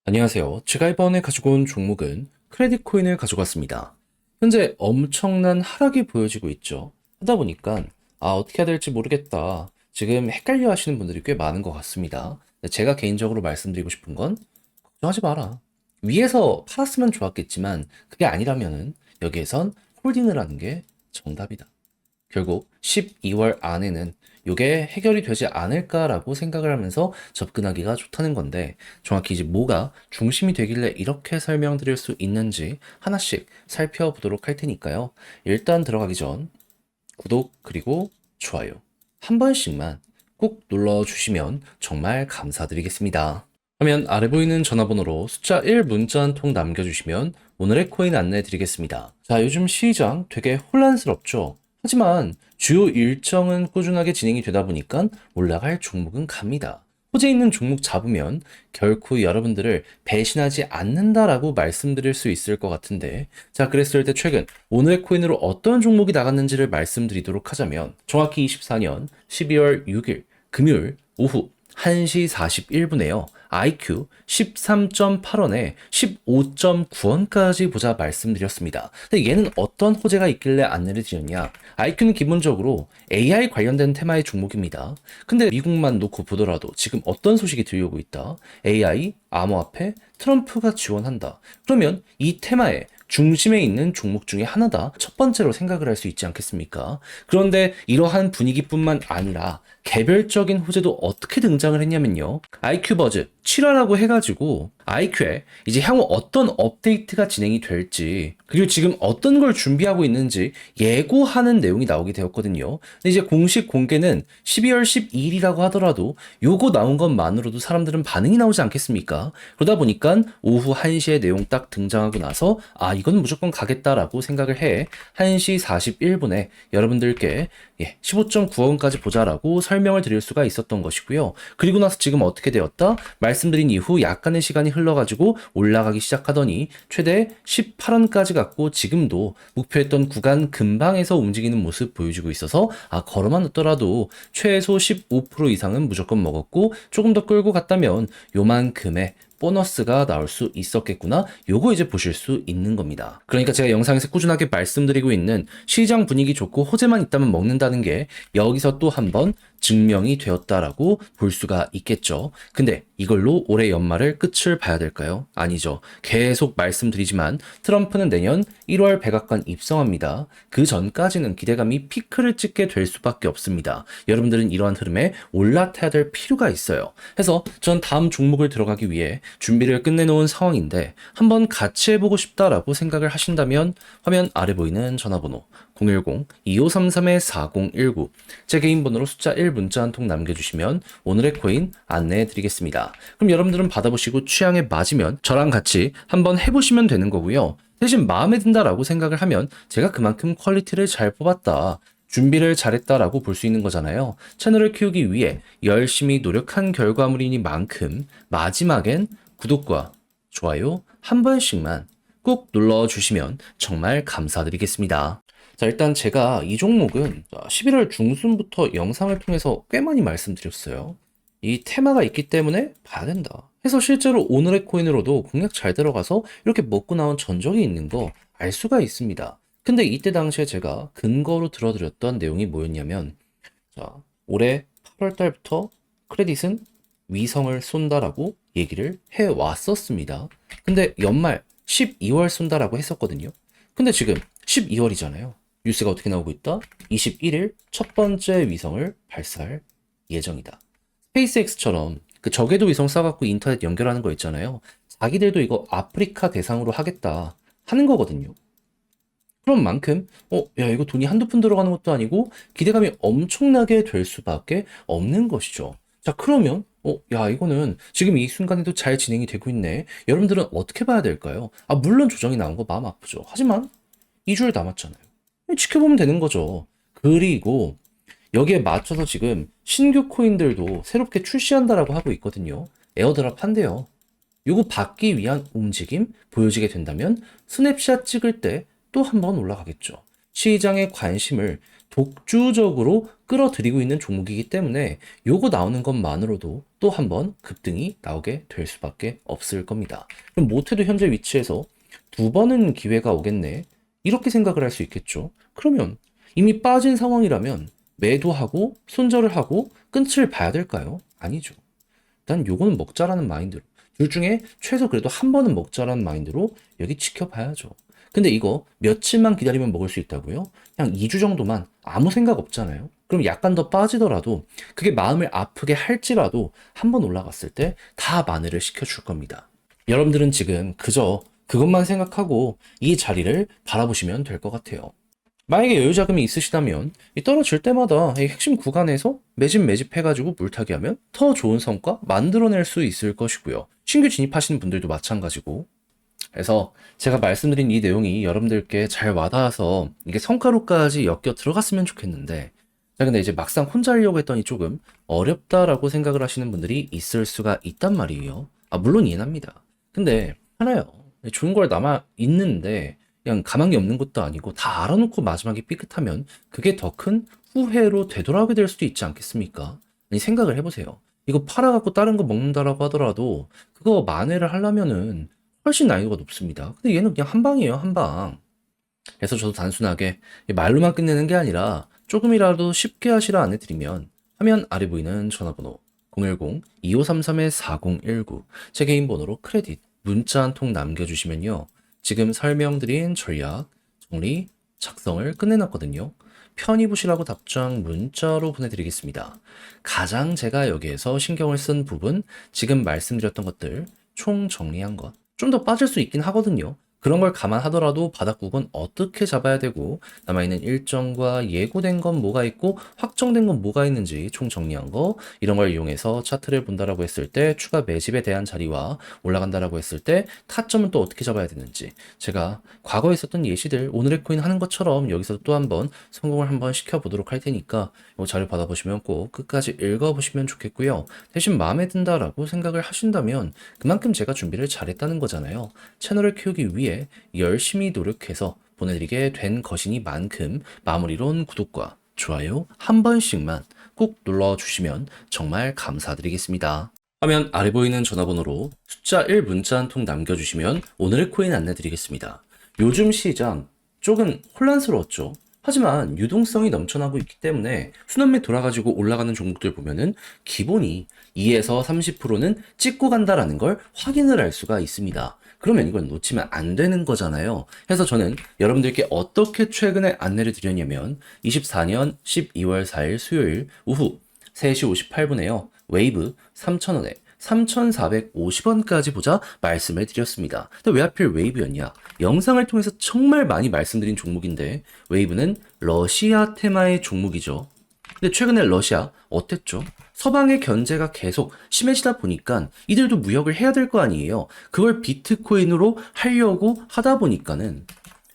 안녕하세요. 제가 이번에 가지고 온 종목은 크레딧 코인을 가져갔습니다. 현재 엄청난 하락이 보여지고 있죠. 하다 보니까 어떻게 해야 될지 모르겠다. 지금 헷갈려 하시는 분들이 꽤 많은 것 같습니다. 제가 개인적으로 말씀드리고 싶은 건 걱정하지 마라. 위에서 팔았으면 좋았겠지만 그게 아니라면은 여기에선 홀딩을 하는 게 정답이다. 결국 12월 안에는 이게 해결이 되지 않을까라고 생각을 하면서 접근하기가 좋다는 건데, 정확히 이제 뭐가 중심이 되길래 이렇게 설명드릴 수 있는지 하나씩 살펴보도록 할 테니까요. 일단 들어가기 전 구독 그리고 좋아요 한 번씩만 꼭 눌러주시면 정말 감사드리겠습니다. 화면 아래 보이는 전화번호로 숫자 1 문자 한 통 남겨주시면 오늘의 코인 안내해 드리겠습니다. 자, 요즘 시장 되게 혼란스럽죠? 하지만 주요 일정은 꾸준하게 진행이 되다 보니까 올라갈 종목은 갑니다. 호재 있는 종목 잡으면 결코 여러분들을 배신하지 않는다라고 말씀드릴 수 있을 것 같은데, 자, 그랬을 때 최근 오늘의 코인으로 어떤 종목이 나갔는지를 말씀드리도록 하자면, 정확히 24년 12월 6일 금요일 오후 1시 41분에요. IQ 13.8원에 15.9원까지 보자 말씀드렸습니다. 근데 얘는 어떤 호재가 있길래 안내를 드렸냐? IQ는 기본적으로 AI 관련된 테마의 종목입니다. 근데 미국만 놓고 보더라도 지금 어떤 소식이 들려오고 있다? AI, 암호화폐, 트럼프가 지원한다. 그러면 이 테마에 중심에 있는 종목 중에 하나다. 첫 번째로 생각을 할 수 있지 않겠습니까? 그런데 이러한 분위기뿐만 아니라 개별적인 호재도 어떻게 등장을 했냐면요. IQ 버즈 7화라고 해가지고 IQ에 이제 향후 어떤 업데이트가 진행이 될지, 그리고 지금 어떤 걸 준비하고 있는지 예고하는 내용이 나오게 되었거든요. 근데 이제 공식 공개는 12월 12일이라고 하더라도 요거 나온 것만으로도 사람들은 반응이 나오지 않겠습니까? 그러다 보니까 오후 1시에 내용 딱 등장하고 나서 이건 무조건 가겠다라고 생각을 해 1시 41분에 여러분들께 15.9원까지 보자라고 설명을 드릴 수가 있었던 것이고요. 그리고 나서 지금 어떻게 되었다? 말씀드린 이후 약간의 시간이 흘러가지고 올라가기 시작하더니 최대 18원까지 갔고, 지금도 목표했던 구간 근방에서 움직이는 모습 보여주고 있어서 걸어만 넣더라도 최소 15% 이상은 무조건 먹었고, 조금 더 끌고 갔다면 요만큼의 보너스가 나올 수 있었겠구나. 요거 이제 보실 수 있는 겁니다. 그러니까 제가 영상에서 꾸준하게 말씀드리고 있는 시장 분위기 좋고 호재만 있다면 먹는다는 게 여기서 또 한 번 증명이 되었다라고 볼 수가 있겠죠. 근데 이걸로 올해 연말을 끝을 봐야 될까요? 아니죠. 계속 말씀드리지만 트럼프는 내년 1월 백악관 입성합니다. 그 전까지는 기대감이 피크를 찍게 될 수밖에 없습니다. 여러분들은 이러한 흐름에 올라타야 될 필요가 있어요. 해서 전 다음 종목을 들어가기 위해 준비를 끝내놓은 상황인데, 한번 같이 해보고 싶다라고 생각을 하신다면 화면 아래 보이는 전화번호 010-2533-4019 제 개인 번호로 숫자 1 문자 한 통 남겨주시면 오늘의 코인 안내해 드리겠습니다. 그럼 여러분들은 받아보시고 취향에 맞으면 저랑 같이 한번 해보시면 되는 거고요. 대신 마음에 든다라고 생각을 하면 제가 그만큼 퀄리티를 잘 뽑았다, 준비를 잘했다라고 볼 수 있는 거잖아요. 채널을 키우기 위해 열심히 노력한 결과물이니만큼 마지막엔 구독과 좋아요 한 번씩만 꼭 눌러주시면 정말 감사드리겠습니다. 자, 일단 제가 이 종목은 11월 중순부터 영상을 통해서 꽤 많이 말씀드렸어요. 이 테마가 있기 때문에 봐야 된다 해서 실제로 오늘의 코인으로도 공략 잘 들어가서 이렇게 먹고 나온 전적이 있는 거 알 수가 있습니다. 근데 이때 당시에 제가 근거로 들어드렸던 내용이 뭐였냐면, 자, 올해 8월 달부터 크레딧은 위성을 쏜다라고 얘기를 해 왔었습니다. 근데 연말 12월 쏜다라고 했었거든요. 근데 지금 12월이잖아요. 뉴스가 어떻게 나오고 있다? 21일 첫 번째 위성을 발사할 예정이다. 스페이스X처럼 그 저궤도 위성 쏴갖고 인터넷 연결하는 거 있잖아요. 자기들도 이거 아프리카 대상으로 하겠다 하는 거거든요. 그런 만큼 야, 이거 돈이 한두 푼 들어가는 것도 아니고 기대감이 엄청나게 될 수밖에 없는 것이죠. 자, 그러면 야, 이거는 지금 이 순간에도 잘 진행이 되고 있네. 여러분들은 어떻게 봐야 될까요? 물론 조정이 나온 거 마음 아프죠. 하지만 2주를 남았잖아요. 지켜보면 되는 거죠. 그리고 여기에 맞춰서 지금 신규 코인들도 새롭게 출시한다라고 하고 있거든요. 에어드랍 한대요. 요거 받기 위한 움직임 보여지게 된다면 스냅샷 찍을 때 또 한 번 올라가겠죠. 시장의 관심을 독주적으로 끌어들이고 있는 종목이기 때문에 요거 나오는 것만으로도 또 한번 급등이 나오게 될 수밖에 없을 겁니다. 그럼 못해도 현재 위치에서 두 번은 기회가 오겠네. 이렇게 생각을 할 수 있겠죠. 그러면 이미 빠진 상황이라면 매도하고 손절을 하고 끝을 봐야 될까요? 아니죠. 일단 요거는 먹자라는 마인드로 둘 중에 최소 그래도 한 번은 먹자라는 마인드로 여기 지켜봐야죠. 근데 이거 며칠만 기다리면 먹을 수 있다고요? 그냥 2주 정도만 아무 생각 없잖아요. 그럼 약간 더 빠지더라도 그게 마음을 아프게 할지라도 한 번 올라갔을 때 다 만회를 시켜줄 겁니다. 여러분들은 지금 그저 그것만 생각하고 이 자리를 바라보시면 될 것 같아요. 만약에 여유 자금이 있으시다면 이 떨어질 때마다 이 핵심 구간에서 매집해가지고 물타기 하면 더 좋은 성과 만들어낼 수 있을 것이고요. 신규 진입하시는 분들도 마찬가지고. 그래서 제가 말씀드린 이 내용이 여러분들께 잘 와닿아서 이게 성과로까지 엮여 들어갔으면 좋겠는데, 자, 근데 이제 막상 혼자 하려고 했더니 조금 어렵다라고 생각을 하시는 분들이 있을 수가 있단 말이에요. 물론 이해합니다. 근데 하나요. 좋은 걸 남아 있는데 그냥 가망이 없는 것도 아니고 다 알아놓고 마지막에 삐끗하면 그게 더 큰 후회로 되돌아오게 될 수도 있지 않겠습니까? 아니, 생각을 해보세요. 이거 팔아갖고 다른 거 먹는다라고 하더라도 그거 만회를 하려면은 훨씬 난이도가 높습니다. 근데 얘는 그냥 한 방이에요, 한 방. 그래서 저도 단순하게 말로만 끝내는 게 아니라 조금이라도 쉽게 하시라 안내드리면 화면 아래 보이는 전화번호 010-2533-4019 제 개인 번호로 크레딧 문자 한 통 남겨주시면요. 지금 설명드린 전략, 정리, 작성을 끝내놨거든요. 편히 보시라고 답장 문자로 보내드리겠습니다. 가장 제가 여기에서 신경을 쓴 부분, 지금 말씀드렸던 것들 총 정리한 것, 좀 더 빠질 수 있긴 하거든요. 그런 걸 감안하더라도 바닥국은 어떻게 잡아야 되고 남아있는 일정과 예고된 건 뭐가 있고 확정된 건 뭐가 있는지 총 정리한 거, 이런 걸 이용해서 차트를 본다라고 했을 때 추가 매집에 대한 자리와 올라간다라고 했을 때 타점은 또 어떻게 잡아야 되는지, 제가 과거에 있었던 예시들 오늘의 코인 하는 것처럼 여기서 또 한번 성공을 한번 시켜보도록 할 테니까 이 자료 받아보시면 꼭 끝까지 읽어보시면 좋겠고요. 대신 마음에 든다라고 생각을 하신다면 그만큼 제가 준비를 잘했다는 거잖아요. 채널을 키우기 위해 열심히 노력해서 보내드리게 된 것이니만큼 마무리론 구독과 좋아요 한 번씩만 꼭 눌러주시면 정말 감사드리겠습니다. 화면 아래 보이는 전화번호로 숫자 1 문자 한 통 남겨주시면 오늘의 코인 안내드리겠습니다. 요즘 시장 조금 혼란스러웠죠. 하지만 유동성이 넘쳐나고 있기 때문에 순환매 돌아가지고 올라가는 종목들 보면은 기본이 2에서 30%는 찍고 간다라는 걸 확인을 할 수가 있습니다. 그러면 이걸 놓치면 안 되는 거잖아요. 그래서 저는 여러분들께 어떻게 최근에 안내를 드렸냐면 24년 12월 4일 수요일 오후 3시 58분에요. 웨이브 3,000원에 3,450원까지 보자 말씀을 드렸습니다. 근데 왜 하필 웨이브였냐? 영상을 통해서 정말 많이 말씀드린 종목인데 웨이브는 러시아 테마의 종목이죠. 근데 최근에 러시아 어땠죠? 서방의 견제가 계속 심해지다 보니까 이들도 무역을 해야 될 거 아니에요. 그걸 비트코인으로 하려고 하다 보니까는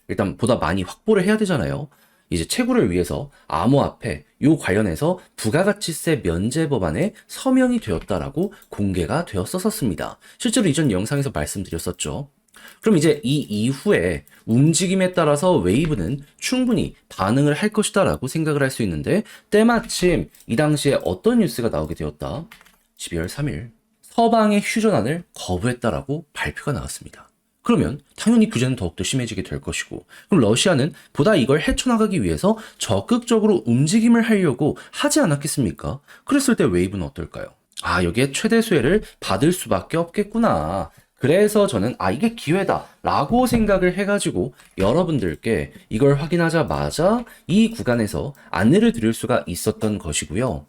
일단 보다 많이 확보를 해야 되잖아요. 이제 채굴을 위해서 암호화폐 요 관련해서 부가가치세 면제 법안에 서명이 되었다라고 공개가 되었었습니다. 실제로 이전 영상에서 말씀드렸었죠. 그럼 이제 이 이후에 움직임에 따라서 웨이브는 충분히 반응을 할 것이다 라고 생각을 할 수 있는데, 때마침 이 당시에 어떤 뉴스가 나오게 되었다. 12월 3일 서방의 휴전안을 거부했다라고 발표가 나왔습니다. 그러면 당연히 규제는 더욱더 심해지게 될 것이고, 그럼 러시아는 보다 이걸 헤쳐나가기 위해서 적극적으로 움직임을 하려고 하지 않았겠습니까? 그랬을 때 웨이브는 어떨까요? 여기에 최대 수혜를 받을 수밖에 없겠구나. 그래서 저는 이게 기회다 라고 생각을 해가지고 여러분들께 이걸 확인하자마자 이 구간에서 안내를 드릴 수가 있었던 것이고요.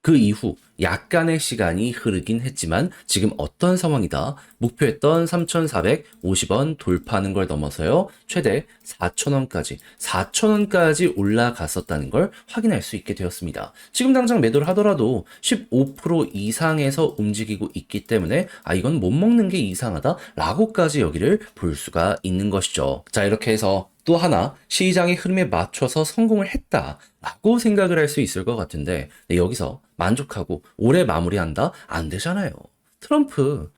그 이후 약간의 시간이 흐르긴 했지만 지금 어떤 상황이다. 목표했던 3,450원 돌파하는 걸 넘어서요. 최대 4,000원까지 올라갔었다는 걸 확인할 수 있게 되었습니다. 지금 당장 매도를 하더라도 15% 이상에서 움직이고 있기 때문에 이건 못 먹는 게 이상하다 라고까지 여기를 볼 수가 있는 것이죠. 자, 이렇게 해서 또 하나 시장의 흐름에 맞춰서 성공을 했다라고 생각을 할 수 있을 것 같은데, 여기서 만족하고 올해 마무리한다? 안 되잖아요. 트럼프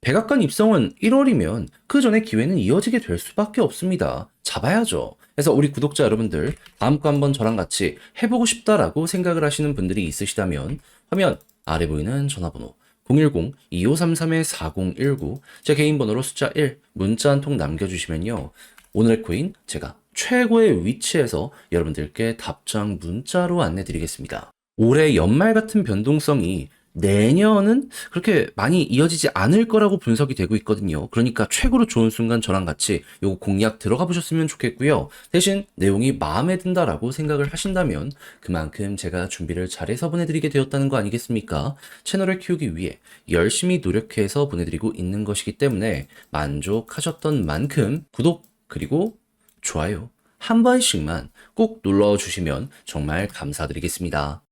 백악관 입성은 1월이면 그 전에 기회는 이어지게 될 수밖에 없습니다. 잡아야죠. 그래서 우리 구독자 여러분들, 다음 거 한번 저랑 같이 해보고 싶다라고 생각을 하시는 분들이 있으시다면 화면 아래 보이는 전화번호 010-2533-4019 제 개인 번호로 숫자 1 문자 한 통 남겨주시면요. 오늘의 코인 제가 최고의 위치에서 여러분들께 답장 문자로 안내드리겠습니다. 올해 연말 같은 변동성이 내년은 그렇게 많이 이어지지 않을 거라고 분석이 되고 있거든요. 그러니까 최고로 좋은 순간 저랑 같이 요거 공략 들어가 보셨으면 좋겠고요. 대신 내용이 마음에 든다라고 생각을 하신다면 그만큼 제가 준비를 잘해서 보내드리게 되었다는 거 아니겠습니까? 채널을 키우기 위해 열심히 노력해서 보내드리고 있는 것이기 때문에 만족하셨던 만큼 구독 그리고 좋아요 한 번씩만 꼭 눌러주시면 정말 감사드리겠습니다.